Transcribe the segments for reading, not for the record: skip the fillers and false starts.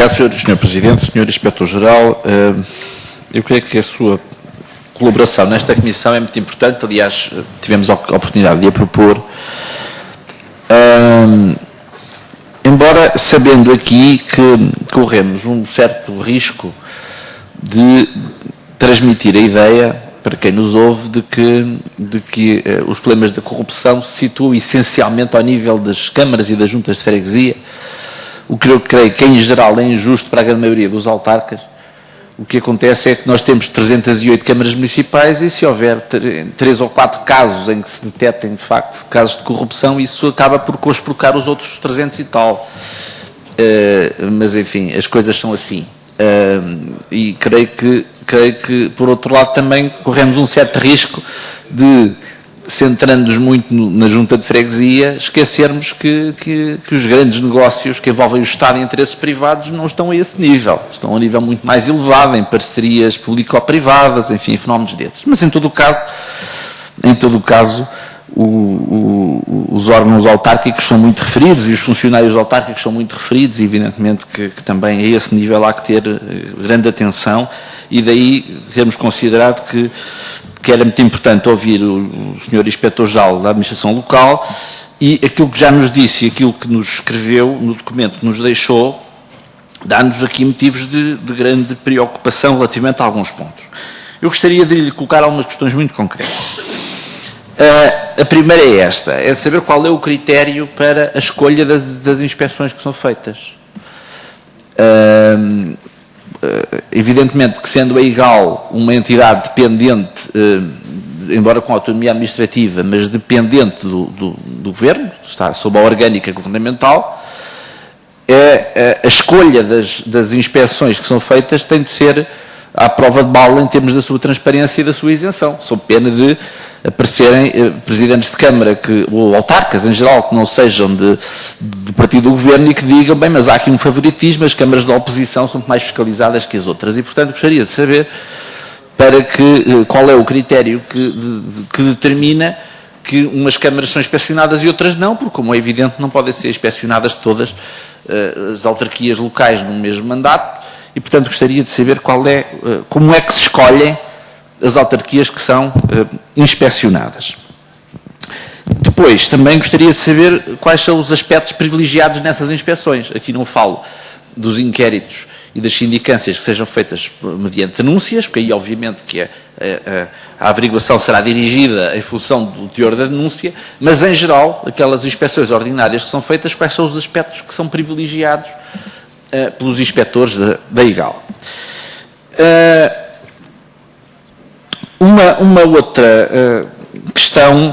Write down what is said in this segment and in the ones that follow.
obrigado, Sr. Presidente. Sr. Inspetor-Geral, eu creio que a sua colaboração nesta comissão é muito importante. Aliás, tivemos a oportunidade de a propor. Embora sabendo aqui que corremos um certo risco de transmitir a ideia, para quem nos ouve, de que os problemas da corrupção se situam essencialmente ao nível das câmaras e das juntas de freguesia, o que eu creio que em geral é injusto para a grande maioria dos autarcas. O que acontece é que nós temos 308 câmaras municipais e se houver 3 ou 4 casos em que se detectem, de facto, casos de corrupção, isso acaba por conspurcar os outros 300 e tal. Mas, enfim, as coisas são assim. E creio que, por outro lado, também corremos um certo risco de, centrando-nos muito na junta de freguesia, esquecermos que os grandes negócios que envolvem o Estado e interesses privados não estão a esse nível. Estão a um nível muito mais elevado, em parcerias público-privadas, enfim, fenómenos desses. Mas, em todo o caso, os órgãos autárquicos são muito referidos e os funcionários autárquicos são muito referidos e, evidentemente, que também a esse nível há que ter grande atenção e daí termos considerado que era muito importante ouvir o Sr. Inspetor-Geral da Administração Local e aquilo que já nos disse e aquilo que nos escreveu no documento que nos deixou dá-nos aqui motivos de grande preocupação relativamente a alguns pontos. Eu gostaria de lhe colocar algumas questões muito concretas. A primeira é esta, é saber qual é o critério para a escolha das inspeções que são feitas. Evidentemente que sendo a EIGAL uma entidade dependente, embora com autonomia administrativa, mas dependente do Governo, está sob a orgânica governamental, a escolha das inspeções que são feitas tem de ser à prova de bala em termos da sua transparência e da sua isenção, sob pena de aparecerem presidentes de Câmara ou autarcas em geral que não sejam do partido do Governo e que digam, bem, mas há aqui um favoritismo, as câmaras da oposição são mais fiscalizadas que as outras e, portanto, gostaria de saber qual é o critério que determina que umas câmaras são inspecionadas e outras não, porque, como é evidente, não podem ser inspecionadas todas as autarquias locais no mesmo mandato e, portanto, gostaria de saber como é que se escolhem as autarquias que são inspecionadas. Depois, também gostaria de saber quais são os aspectos privilegiados nessas inspeções. Aqui não falo dos inquéritos e das sindicâncias que sejam feitas mediante denúncias, porque aí, obviamente, que a averiguação será dirigida em função do teor da denúncia, mas, em geral, aquelas inspeções ordinárias que são feitas, quais são os aspectos que são privilegiados pelos inspectores da EIGAL. Uma outra questão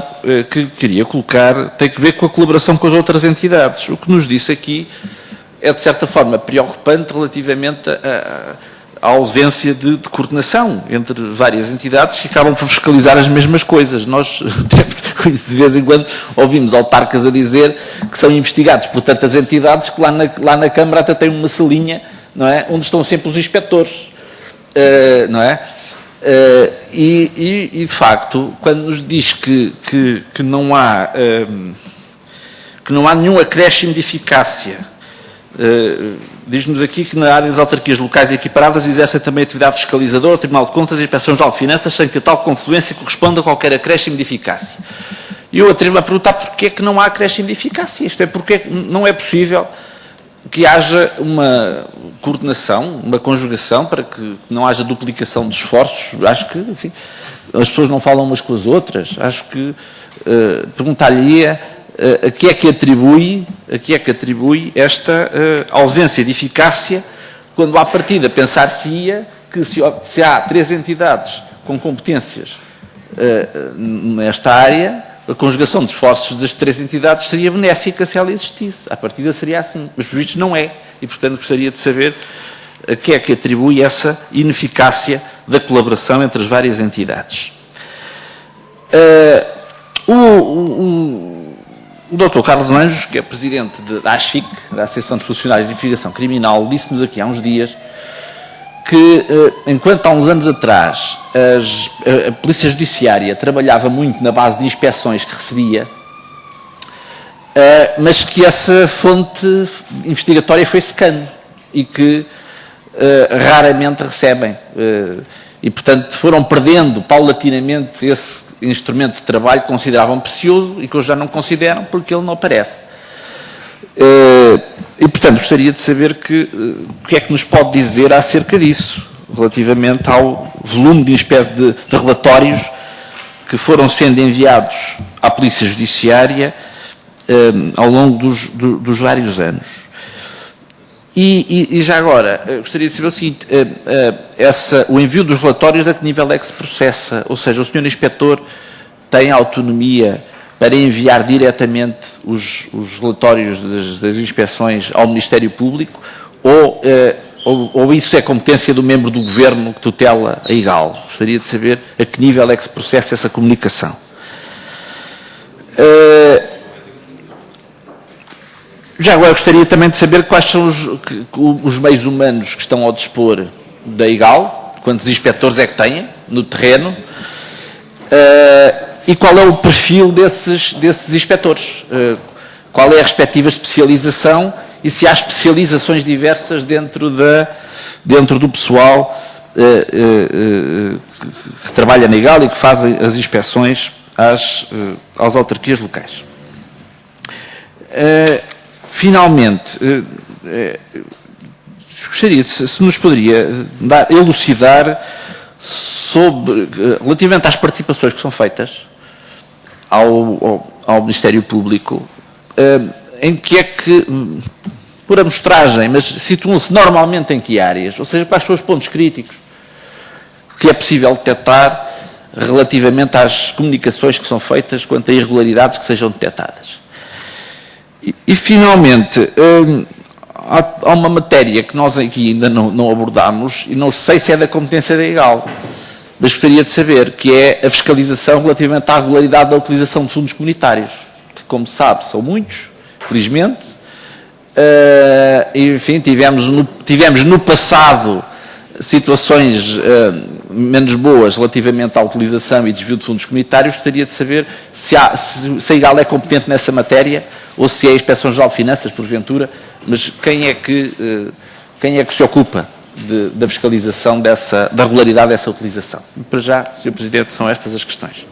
que queria colocar tem que ver com a colaboração com as outras entidades. O que nos disse aqui é, de certa forma, preocupante relativamente à ausência de coordenação entre várias entidades que acabam por fiscalizar as mesmas coisas. Nós, de vez em quando, ouvimos autarcas a dizer que são investigados por tantas entidades que lá na Câmara até tem uma salinha, não é? Onde estão sempre os inspectores, não é? E, de facto, quando nos diz que não há nenhum acréscimo de eficácia, diz-nos aqui que na área das autarquias locais equiparadas exercem também atividade fiscalizadora, o Tribunal de Contas e a Inspeção Geral de Finanças, sem que a tal confluência corresponda a qualquer acréscimo de eficácia. E eu atrevo-me a perguntar porquê é que não há acréscimo de eficácia, isto é, porque não é possível que haja uma coordenação, uma conjugação, para que não haja duplicação de esforços. Acho que, enfim, as pessoas não falam umas com as outras. Acho que perguntar-lhe-ia a que é que atribui esta ausência de eficácia, quando à partida pensar-se-ia que se há 3 entidades com competências nesta área, a conjugação de esforços das 3 entidades seria benéfica se ela existisse. À partida seria assim, mas por vistos não é. E, portanto, gostaria de saber a que é que atribui essa ineficácia da colaboração entre as várias entidades. O Dr. Carlos Anjos, que é presidente da ASFIC, da Associação dos Funcionários de Investigação Criminal, disse-nos aqui há uns dias que, enquanto há uns anos atrás a Polícia Judiciária trabalhava muito na base de inspeções que recebia, mas que essa fonte investigatória foi secando. e que raramente recebem. E, portanto, foram perdendo paulatinamente esse instrumento de trabalho que consideravam precioso e que hoje já não consideram porque ele não aparece. E, portanto, gostaria de saber o que é que nos pode dizer acerca disso, relativamente ao volume de relatórios que foram sendo enviados à Polícia Judiciária ao longo dos vários anos. E já agora, gostaria de saber o seguinte, o envio dos relatórios a que nível é que se processa? Ou seja, o Sr. Inspetor tem autonomia para enviar diretamente os relatórios das inspeções ao Ministério Público ou isso é competência do membro do Governo que tutela a IGAL? Gostaria de saber a que nível é que se processa essa comunicação. Já agora gostaria também de saber quais são os meios humanos que estão ao dispor da IGAL, quantos inspectores é que têm no terreno, e qual é o perfil desses inspectores, qual é a respectiva especialização e se há especializações diversas dentro do pessoal que trabalha na IGAL e que faz as inspeções às autarquias locais. Finalmente, gostaria de, se nos poderia elucidar relativamente às participações que são feitas ao Ministério Público, em que é que, por amostragem, mas situam-se normalmente em que áreas? Ou seja, quais são os pontos críticos que é possível detectar relativamente às comunicações que são feitas quanto a irregularidades que sejam detectadas? E finalmente, há uma matéria que nós aqui ainda não abordámos, e não sei se é da competência da IGAL, mas gostaria de saber, que é a fiscalização relativamente à regularidade da utilização de fundos comunitários, que, como se sabe, são muitos, felizmente. Enfim, tivemos no passado situações menos boas relativamente à utilização e desvio de fundos comunitários. Gostaria de saber se a IGAL é competente nessa matéria ou se é a Inspeção-Geral de Finanças, porventura, mas quem é que se ocupa da fiscalização da regularidade dessa utilização? Para já, Sr. Presidente, são estas as questões.